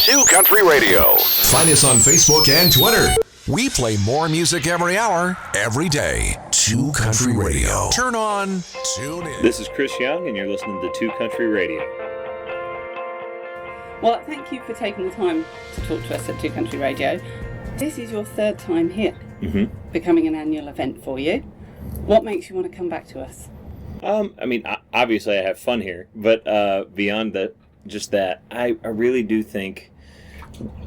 2Country Radio. Find us on Facebook and Twitter. We play more music every hour, every day. 2Country Radio. Turn on, tune in. This is Chris Young, and you're listening to 2Country Radio. Well, thank you for taking the time to talk to us at 2Country Radio. This is your third time here, becoming an annual event for you. What makes you want to come back to us? Obviously I have fun here, but beyond that, I really do think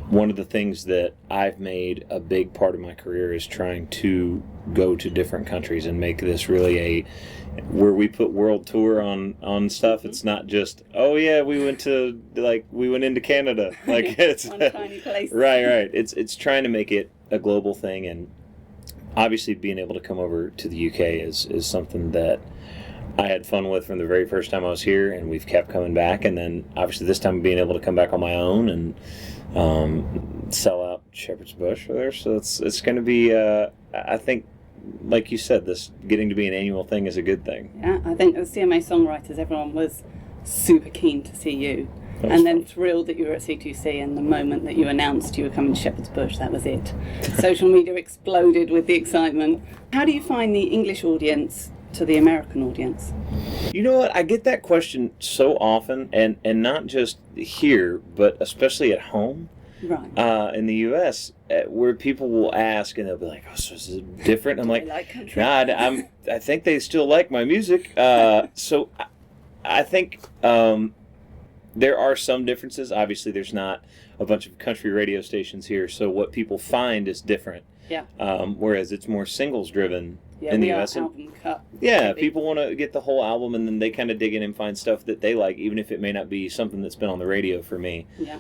one of the things that I've made a big part of my career is trying to go to different countries and make this really where we put world tour on stuff. It's not just, oh yeah, we went into Canada. Like it's one tiny place. Right. It's trying to make it a global thing, and obviously being able to come over to the UK is something that I had fun with from the very first time I was here, and we've kept coming back. And then obviously this time being able to come back on my own and sell out Shepherd's Bush there. So it's going to be, I think, like you said, this getting to be an annual thing is a good thing. Yeah, I think as CMA songwriters, everyone was super keen to see you. And then thrilled that you were at C2C, and the moment that you announced you were coming to Shepherd's Bush, that was it. Social media exploded with the excitement. How do you find the English audience to the American audience? You know what? I get that question so often, and not just here, but especially at home. Right. In the U.S., where people will ask, and they'll be like, "Oh, so is it different?" I'm like, country? "Nah, I think they still like my music." So I think there are some differences. Obviously, there's not a bunch of country radio stations here, so what people find is different. Yeah. Whereas it's more singles driven Yeah, in the we are U.S. album cut. Yeah, maybe. people want to get the whole album, and then they kind of dig in and find stuff that they like, even if it may not be something that's been on the radio for me. Yeah.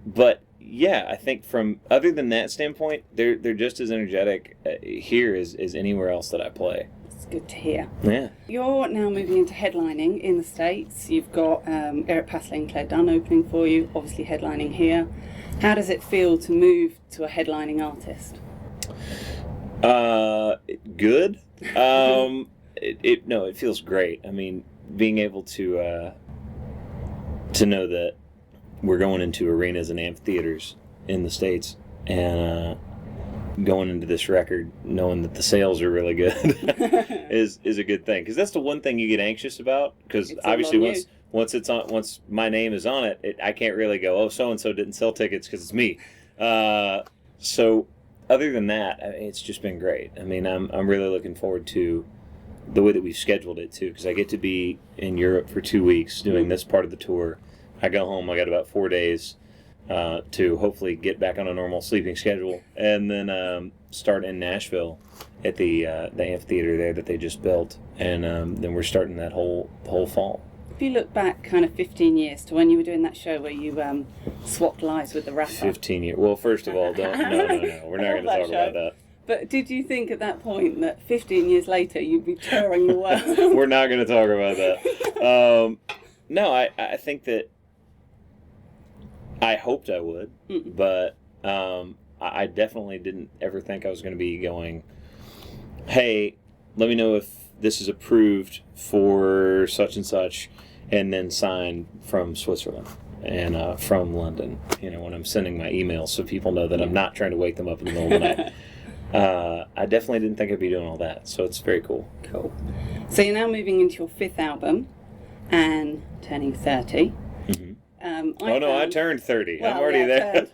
But yeah, I think from other than that standpoint, they're just as energetic here as anywhere else that I play. It's good to hear. Yeah. You're now moving into headlining in the States. You've got Eric Pasley and Claire Dunn opening for you, obviously headlining here. How does it feel to move to a headlining artist? Good. It feels great. I mean, being able to know that we're going into arenas and amphitheaters in the States, and going into this record knowing that the sales are really good is a good thing, because that's the one thing you get anxious about, because obviously once my name is on it, I can't really go, oh, so and so didn't sell tickets because it's me. So other than that, it's just been great. I mean, I'm really looking forward to the way that we've scheduled it too, because I get to be in Europe for 2 weeks doing this part of the tour. I go home, I got about 4 days to hopefully get back on a normal sleeping schedule, and then start in Nashville at the amphitheater there that they just built, and then we're starting that whole fall. If you look back kind of 15 years to when you were doing that show where you swapped lives with the rapper. 15 years. Well, first of all, no. We're not going to talk about that. But did you think at that point that 15 years later you'd be touring the world? We're not going to talk about that. No, I think that I hoped I would, but I definitely didn't ever think I was going to be going, hey, let me know if this is approved for such and such, and then signed from Switzerland and from London, when I'm sending my emails, so people know that I'm not trying to wake them up in the middle of the night. I definitely didn't think I'd be doing all that, so it's very cool. Cool. So you're now moving into your 5th album and turning 30. I turned 30. Well, I'm already there.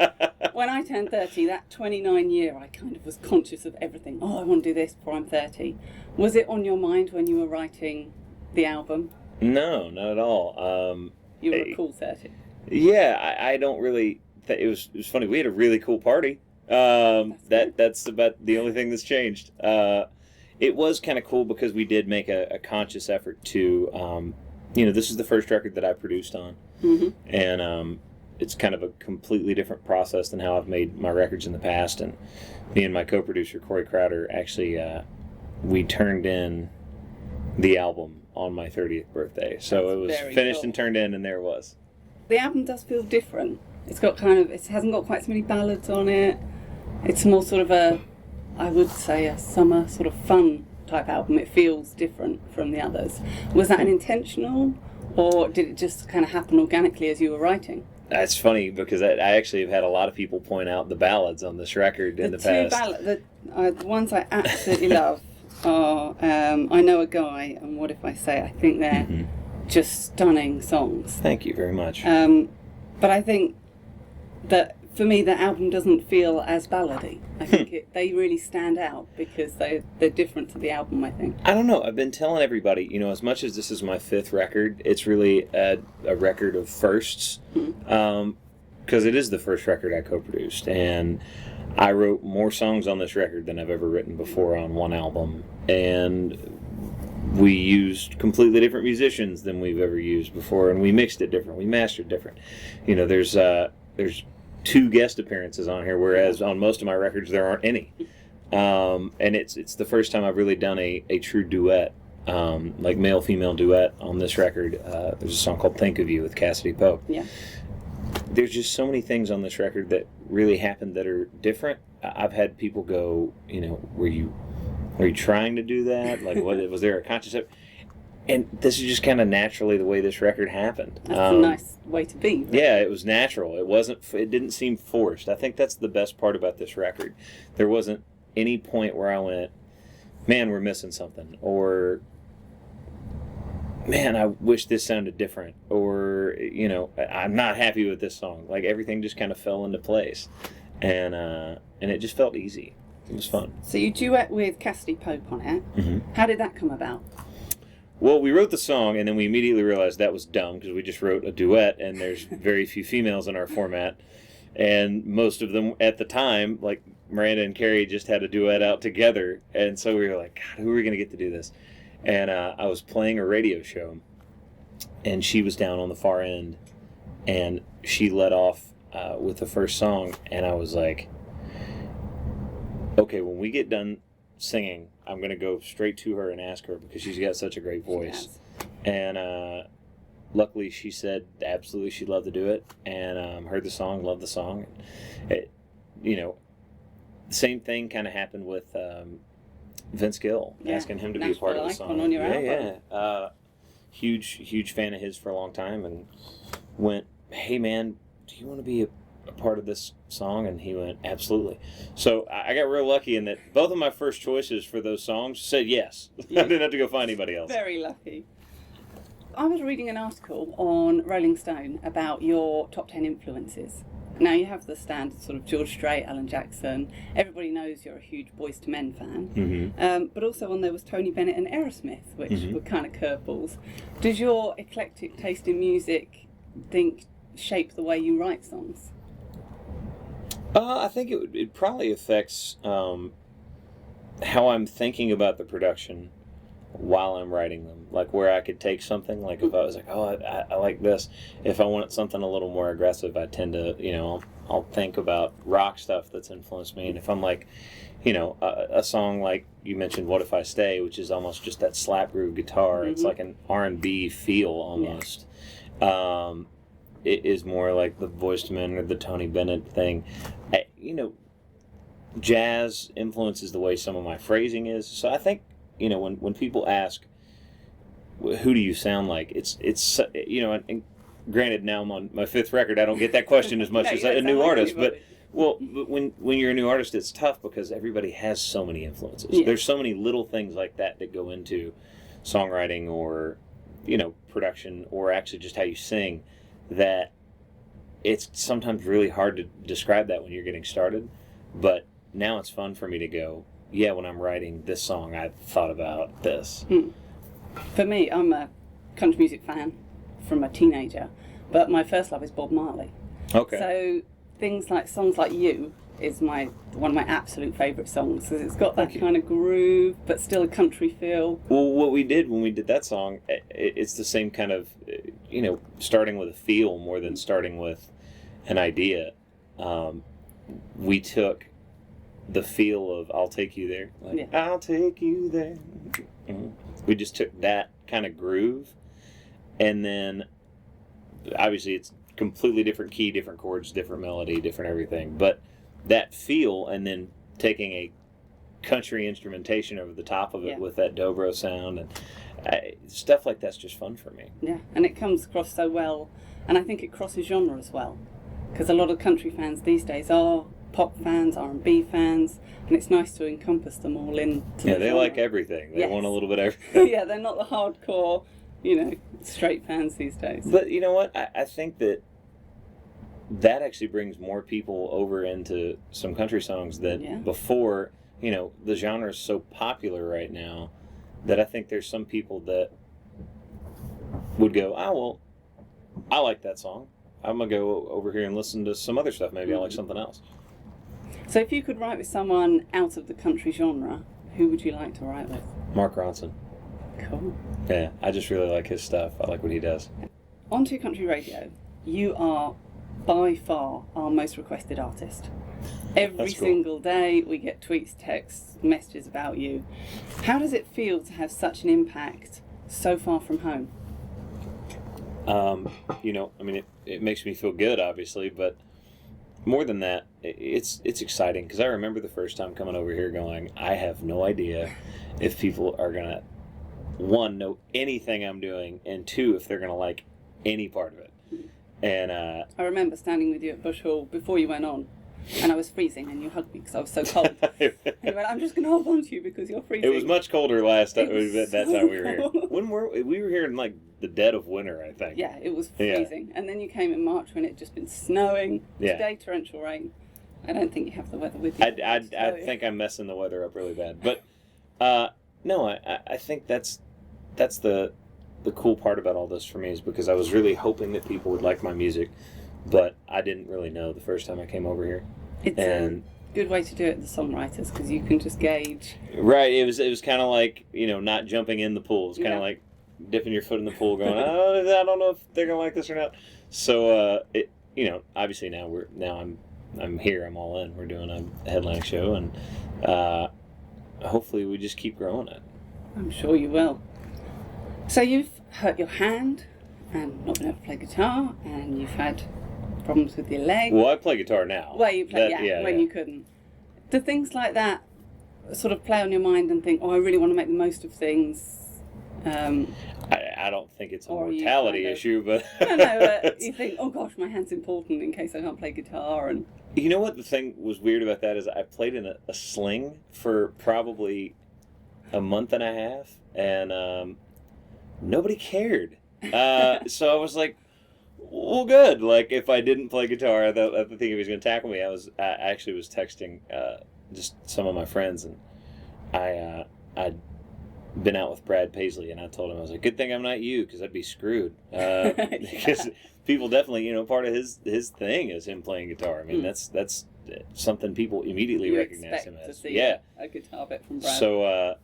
When I turned 30, that 29 year, I kind of was conscious of everything. Oh, I want to do this before I'm 30. Was it on your mind when you were writing the album? No, not at all. You were a cool 30. Yeah, I don't really... It was funny. We had a really cool party. That's about the only thing that's changed. It was kind of cool because we did make a conscious effort to... this is the first record that I produced on. And it's kind of a completely different process than how I've made my records in the past. And me and my co-producer, Corey Crowder, actually, we turned in the album on my 30th birthday. So That's it was finished and turned in, and there it was. The album does feel different. It's got it hasn't got quite so many ballads on it. It's more sort of I would say a summer sort of fun type album. It feels different from the others. Was that an intentional, or did it just kind of happen organically as you were writing? That's funny because I actually have had a lot of people point out the ballads on this record in the past. The ones I absolutely love are I Know a Guy and What If I Say. I think they're just stunning songs. Thank you very much. But I think that for me the album doesn't feel as ballady. I think they really stand out because they're different to the album, I think. I don't know. I've been telling everybody, as much as this is my 5th record, it's really a record of firsts. Because it is the first record I co-produced. And I wrote more songs on this record than I've ever written before on one album. And we used completely different musicians than we've ever used before. And we mixed it different. We mastered different. There's 2 guest appearances on here, whereas on most of my records there aren't any. And it's the first time I've really done a true duet, like male-female duet on this record. There's a song called Think of You with Cassidy Pope. Yeah. There's just so many things on this record that really happened that are different. I've had people go, were you trying to do that? Like, was there a conscious effort? And this is just kind of naturally the way this record happened. That's a nice way to be. Right? Yeah, it was natural. It didn't seem forced. I think that's the best part about this record. There wasn't any point where I went, man, we're missing something, or man, I wish this sounded different, or I'm not happy with this song. Like, everything just kind of fell into place, and it just felt easy. It was fun. So you duet with Cassidy Pope on it. Mm-hmm. How did that come about? Well, we wrote the song, and then we immediately realized that was dumb because we just wrote a duet, and there's very few females in our format, and most of them at the time, like Miranda and Carrie, just had a duet out together, and so we were like, God, who are we going to get to do this? And I was playing a radio show, and she was down on the far end, and she led off with the first song, and I was like, okay, when we get done singing, I'm going to go straight to her and ask her because she's got such a great voice. And luckily she said absolutely she'd love to do it, and heard the song, loved the song. The same thing kind of happened with Vince Gill, asking him to be a part of the song. On your album. Huge fan of his for a long time, and went, hey man, do you want to be a part of this song? And he went, absolutely. So I got real lucky in that both of my first choices for those songs said yes. I didn't have to go find anybody else. Very lucky. I was reading an article on Rolling Stone about your top 10 influences. Now, you have the standard sort of George Strait, Alan Jackson. Everybody knows you're a huge Boyz II Men fan. Mm-hmm. But also on there was Tony Bennett and Aerosmith, which were kind of curveballs. Does your eclectic taste in music shape the way you write songs? I think it probably affects how I'm thinking about the production while I'm writing them. Like, where I could take something, like if I was like, oh, I like this. If I wanted something a little more aggressive, I tend to, I'll think about rock stuff that's influenced me. And if I'm like, a song like you mentioned, What If I Stay, which is almost just that slap groove guitar. Mm-hmm. It's like an R&B feel almost. Yeah. It is more like the Boyz II Men or the Tony Bennett thing. Jazz influences the way some of my phrasing is. So I think, when people ask, who do you sound like? It's and granted, now I'm on my 5th record, I don't get that question as much as a new artist. But when you're a new artist, it's tough because everybody has so many influences. Yeah. There's so many little things like that go into songwriting or, production, or actually just how you sing, that it's sometimes really hard to describe that when you're getting started. But now it's fun for me to go, yeah, when I'm writing this song, I thought about this. For me, I'm a country music fan from a teenager, but my first love is Bob Marley. Okay. So songs like You is one of my absolute favourite songs, because it's got that kind of groove, but still a country feel. Well, what we did when we did that song, it's the same kind of, starting with a feel more than starting with an idea. We took the feel of I'll Take You There. I'll take you there. Mm-hmm. We just took that kind of groove, and then obviously it's completely different key, different chords, different melody, different everything, but that feel, and then taking a country instrumentation over the top of it with that dobro sound, and stuff like that's just fun for me. Yeah, and it comes across so well And I think it crosses genre as well, because a lot of country fans these days are pop fans, R&B fans, and it's nice to encompass them all in. Yeah, they genre. like everything. They Yes. want a little bit of everything. Yeah, they're not the hardcore, straight fans these days. But you know what? I think that actually brings more people over into some country songs that before, the genre is so popular right now that I think there's some people that would go, oh, well, I like that song. I'm going to go over here and listen to some other stuff. Maybe I like something else. So if you could write with someone out of the country genre, who would you like to write with? Mark Ronson. Cool. Yeah, I just really like his stuff. I like what he does. On 2Country Radio, you are by far our most requested artist. Every That's cool. single day we get tweets, texts, messages about you. How does it feel to have such an impact so far from home? It makes me feel good, obviously, but more than that, it's exciting because I remember the first time coming over here going, I have no idea if people are going to, one, know anything I'm doing, and two, if they're going to like any part of it. And I remember standing with you at Bush Hall before you went on, and I was freezing, and you hugged me because I was so cold. And you went, I'm just going to hold on to you because you're freezing. It was much colder last time. That so time we were here. cold. When we were here in like the dead of winter, I think. Yeah, it was freezing. And then you came in March when it just been snowing. Yeah. Today, torrential rain. I don't think you have the weather with you. I think I'm messing the weather up really bad. But no, I think that's the cool part about all this for me is because I was really hoping that people would like my music, but I didn't really know the first time I came over here. It's a good way to do it, the songwriters, because you can just gauge. Right, it was kind of like, not jumping in the pool. It was kind of like dipping your foot in the pool going, oh, I don't know if they're going to like this or not. So, obviously now I'm here, I'm all in. We're doing a headlining show, and hopefully we just keep growing it. I'm sure you will. So you've hurt your hand and not been able to play guitar, and you've had problems with your leg. Well, I play guitar now. Well, you play, when you couldn't. Do things like that sort of play on your mind and think, I really want to make the most of things? I don't think it's a Or you mortality kind of- issue, but... No, you think, oh gosh, my hand's important in case I can't play guitar. And You know what the thing was weird about that is I played in a sling for probably a month and a half, and nobody cared. So I was like, well, good. Like, if I didn't play guitar, I thought the thing he was going to tackle me. I actually was texting just some of my friends, and I'd been out with Brad Paisley, and I told him, I was like, good thing I'm not you, because I'd be screwed. Because people definitely, part of his thing is him playing guitar. I mean, that's something people immediately recognize him as. To see a guitar bit from Brad. So,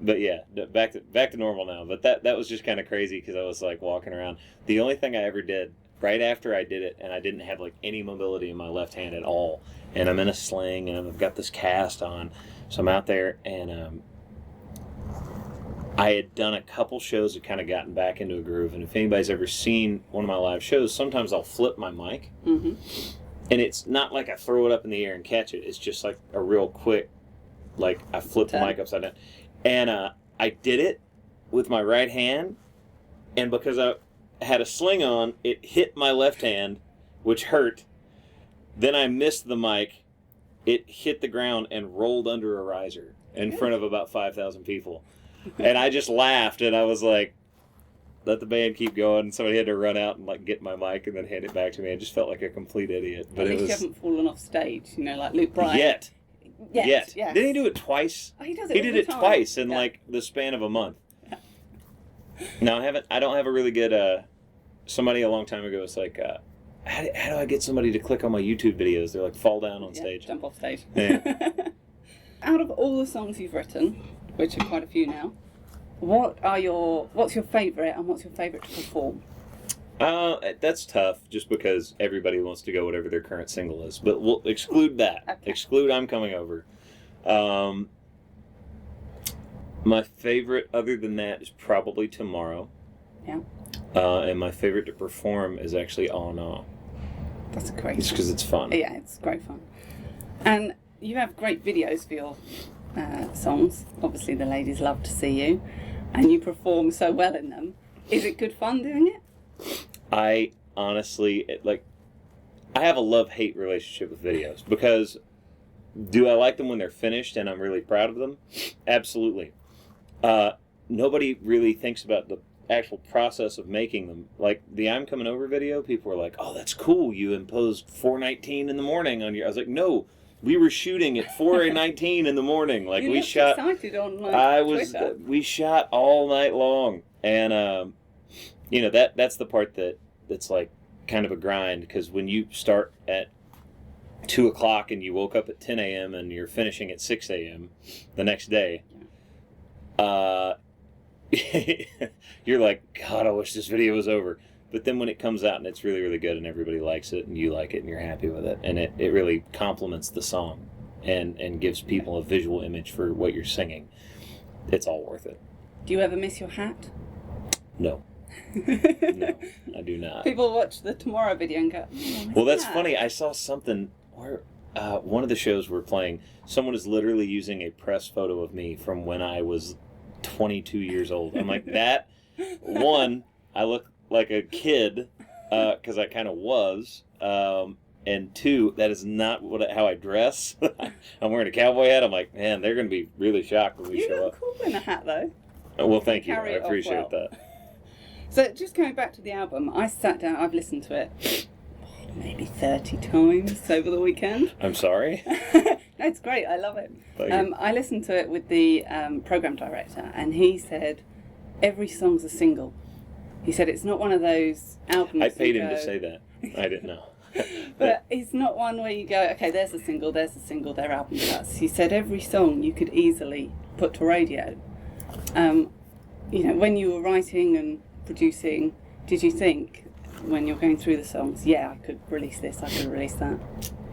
but yeah, back to normal now. But that was just kind of crazy because I was like walking around. The only thing I ever did right after I did it, and I didn't have like any mobility in my left hand at all, and I'm in a sling and I've got this cast on, so I'm out there, and I had done a couple shows that kind of gotten back into a groove. And if anybody's ever seen one of my live shows, sometimes I'll flip my mic, and it's not like I throw it up in the air and catch it. It's just like a real quick, like I flip the mic upside down. And I did it with my right hand, and because I had a sling on, it hit my left hand, which hurt. Then I missed the mic. It hit the ground and rolled under a riser in front of about 5,000 people. And I just laughed, and I was like, let the band keep going. Somebody had to run out and like get my mic and then hand it back to me. I just felt like a complete idiot. But at least you haven't fallen off stage, like Luke Bryan. Yet. Yes. Didn't he do it twice? Oh, he does it He all did the it time. twice in like the span of a month. No, I don't have a really good. Somebody a long time ago was like, how do I get somebody to click on my YouTube videos? They're like, fall down on stage. Jump off stage. Yeah. Out of all the songs you've written, which are quite a few now, what's your favourite, and what's your favourite to perform? That's tough, just because everybody wants to go whatever their current single is. But we'll exclude that. Okay. Exclude I'm Coming Over. My favorite, other than that, is probably Tomorrow. Yeah. And my favorite to perform is actually Oh No. That's great. It's because it's fun. Yeah, it's great fun. And you have great videos for your songs. Obviously, the ladies love to see you, and you perform so well in them. Is it good fun doing it? I honestly, I have a love-hate relationship with videos because do I like them when they're finished and I'm really proud of them? Absolutely. Nobody really thinks about the actual process of making them. Like the I'm Coming Over video, people were like, oh, that's cool. You imposed 4:19 in the morning on your... I was like, no, we were shooting at 4:19 in the morning. Like you we looked shot... excited on Twitter. We shot all night long. And, that's the part that's like kind of a grind, because when you start at 2 o'clock and you woke up at 10 a.m. and you're finishing at 6 a.m. the next day, you're like, God, I wish this video was over. But then when it comes out and it's really, really good and everybody likes it and you like it and you're happy with it, and it really complements the song and gives people a visual image for what you're singing, it's all worth it. Do you ever miss your hat? No. No, I do not. People watch the Tomorrow video and go, oh, well, that's funny. I saw something where one of the shows we're playing, someone is literally using a press photo of me from when I was 22 years old. I'm like, that, one, I look like a kid, because I kind of was, and two, that is not how I dress. I'm wearing a cowboy hat. I'm like, man, they're going to be really shocked when we show up. You look cool in a hat, though. Well, thank you. I appreciate that. So, just going back to the album, I sat down, I've listened to it maybe 30 times over the weekend. I'm sorry? No, it's great. I love it. I listened to it with the program director, and he said every song's a single. He said it's not one of those albums. I paid him to say that. I didn't know. But it's not one where you go, okay, there's a single, they're album cuts. He said every song you could easily put to radio. When you were writing and producing, did you think, when you're going through the songs, yeah, I could release this, I could release that?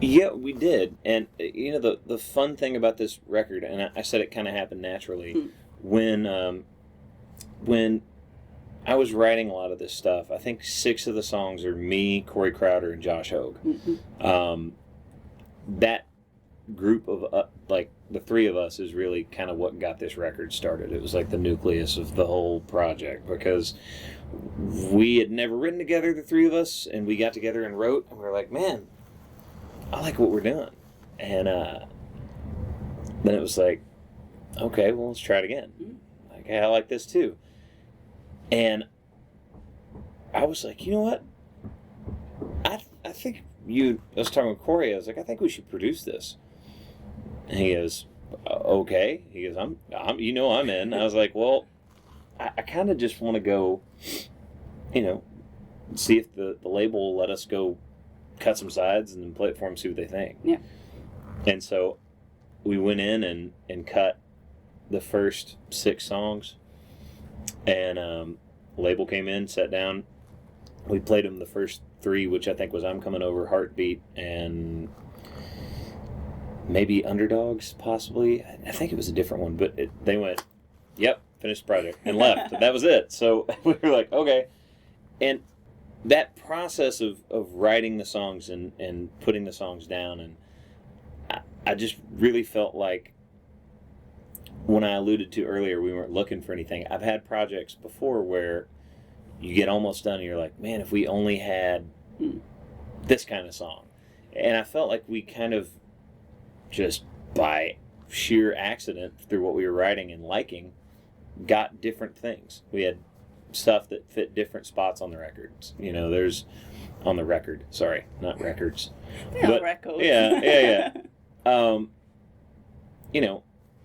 Yeah, we did. And, the fun thing about this record, and I said it kind of happened naturally, when I was writing a lot of this stuff, I think 6 of the songs are me, Corey Crowder, and Josh Hogue. Mm-hmm. That group of, the 3 of us is really kind of what got this record started. It was like the nucleus of the whole project, because we had never written together, the 3 of us, and we got together and wrote, and we were like, man, I like what we're doing. And then it was like, okay, well, let's try it again. Like, hey, I like this too. And I was like, you know what? I think I was talking with Corey, I was like, I think we should produce this. And he goes, okay. He goes, I'm in. I was like, well, I kind of just want to go, see if the label will let us go cut some sides and then play it for them, see what they think. Yeah. And so we went in and cut the first 6 songs, and label came in, sat down. We played them the first 3, which I think was I'm Coming Over, Heartbeat, and maybe Underdogs, possibly. I think it was a different one, but they went, yep, finished the project, and left. That was it. So we were like, okay. And that process of writing the songs and putting the songs down, and I just really felt like, when I alluded to earlier, we weren't looking for anything. I've had projects before where you get almost done and you're like, man, if we only had this kind of song. And I felt like we kind of just by sheer accident, through what we were writing and liking, got different things. We had stuff that fit different spots on the records. There's on the record. Sorry, not records. Yeah, records. Yeah.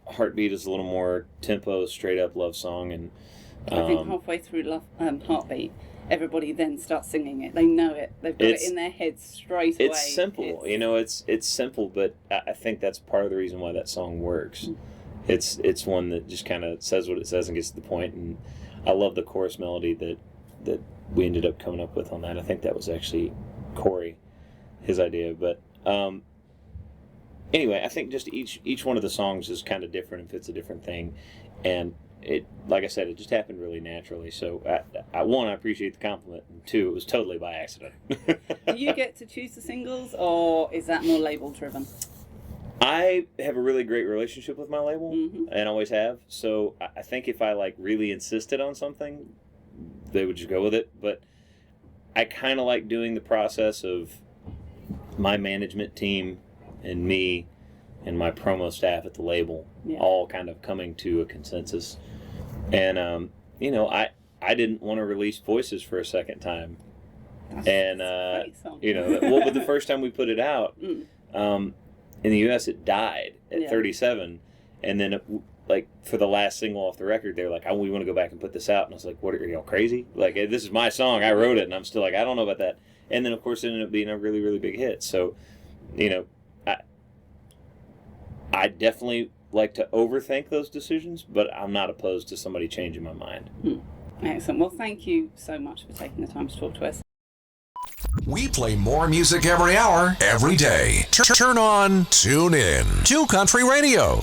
Heartbeat is a little more tempo, straight up love song, and I think halfway through Heartbeat, everybody then starts singing it. They know it. They've got it in their heads straight away. It's simple. It's simple, but I think that's part of the reason why that song works. It's one that just kind of says what it says and gets to the point, and I love the chorus melody that we ended up coming up with on that. I think that was actually Corey, his idea, but anyway, I think just each one of the songs is kind of different and fits a different thing, and it, like I said, it just happened really naturally. So, one, I appreciate the compliment, and 2, it was totally by accident. Do you get to choose the singles, or is that more label driven? I have a really great relationship with my label, and always have. So I think if I really insisted on something, they would just go with it. But I kind of like doing the process of my management team and me and my promo staff at the label all kind of coming to a consensus. And, you know, I didn't want to release Voices for a second time. And, you know, well, but the first time we put it out, in the U.S., it died at 37. And then, like, for the last single off the record, they were like, we want to go back and put this out. And I was like, what, are y'all crazy? Like, this is my song. I wrote it. And I'm still like, I don't know about that. And then, of course, it ended up being a really, really big hit. So, you know, I definitely like to overthink those decisions, but I'm not opposed to somebody changing my mind. Excellent. Well, thank you so much for taking the time to talk to us. We play more music every hour, every day. Turn on, tune in. 2Country Radio.